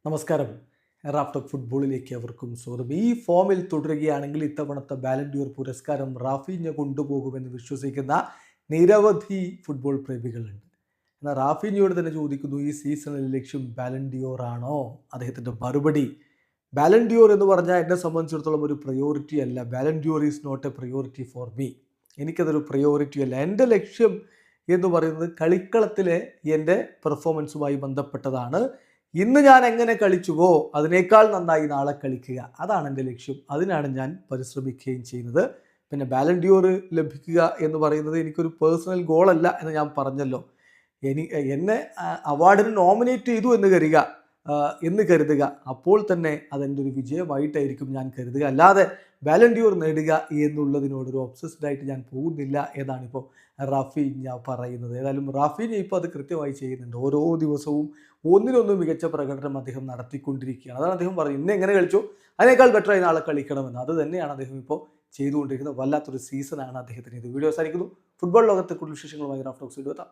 നമസ്കാരം. റാഫ്റ്റോക്ക് ഫുട്ബോളിലേക്ക് അവർക്കും സ്വാഗതം. ഈ ഫോമിൽ തുടരുകയാണെങ്കിൽ ഇത്തവണത്തെ ബാലൻഡിയോർ പുരസ്കാരം റാഫീഞ്ഞ കൊണ്ടുപോകുമെന്ന് വിശ്വസിക്കുന്ന നിരവധി ഫുട്ബോൾ പ്രേമികളുണ്ട്. എന്നാൽ റാഫീഞ്ഞയോട് തന്നെ ചോദിക്കുന്നു, ഈ സീസണിൽ ലക്ഷ്യം ബാലൻഡിയോർ ആണോ? അദ്ദേഹത്തിൻ്റെ മറുപടി, ബാലൻഡിയോർ എന്ന് പറഞ്ഞാൽ എന്നെ സംബന്ധിച്ചിടത്തോളം ഒരു പ്രയോറിറ്റി അല്ല. Ballon d'Or is not a priority for me. എനിക്കതൊരു പ്രയോറിറ്റി അല്ല. എൻ്റെ ലക്ഷ്യം എന്ന് പറയുന്നത് കളിക്കളത്തിലെ എൻ്റെ പെർഫോമൻസുമായി ബന്ധപ്പെട്ടതാണ്. ഇന്ന് ഞാൻ എങ്ങനെ കളിച്ചുവോ അതിനേക്കാൾ നന്നായി നാളെ കളിക്കുക, അതാണ് എൻ്റെ ലക്ഷ്യം. അതിനാണ് ഞാൻ പരിശ്രമിക്കുകയും ചെയ്യുന്നത്. പിന്നെ ബാലൻഡിയോർ ലഭിക്കുക എന്ന് പറയുന്നത് എനിക്കൊരു പേഴ്സണൽ ഗോളല്ല എന്ന് ഞാൻ പറഞ്ഞല്ലോ. എന്നെ അവാർഡിന് നോമിനേറ്റ് ചെയ്തു എന്ന് കരുതുക. അപ്പോൾ തന്നെ അതെൻ്റെ ഒരു വിജയമായിട്ടായിരിക്കും ഞാൻ കരുതുക. അല്ലാതെ ബാലൻഡിയോർ നേടുക എന്നുള്ളതിനോടൊരു ഒബ്സസ്ഡ് ആയിട്ട് ഞാൻ പോകുന്നില്ല എന്നാണിപ്പോൾ റാഫീഞ്ഞ പറയുന്നത്. ഏതായാലും റാഫീഞ്ഞ ഇപ്പോൾ അത് കൃത്യമായി ചെയ്യുന്നുണ്ട്. ഓരോ ദിവസവും ഒന്നിനൊന്നും മികച്ച പ്രകടനം അദ്ദേഹം നടത്തിക്കൊണ്ടിരിക്കുകയാണ്. അതാണ് അദ്ദേഹം പറയുന്നത്, ഇന്ന് എങ്ങനെ കളിച്ചു അതിനേക്കാൾ ബെറ്ററായി നാളെ കളിക്കണമെന്ന്. അത് തന്നെയാണ് അദ്ദേഹം ഇപ്പോൾ ചെയ്തുകൊണ്ടിരിക്കുന്നത്. വല്ലാത്തൊരു സീസണാണ് അദ്ദേഹത്തിന്. ഇത് വീഡിയോ അവസാനിക്കുന്നു. ഫുട്ബോൾ ലോകത്തെ കൂടുതൽ വിശേഷങ്ങളുമായി റാഫ്റ്റോക്സ് എത്താം.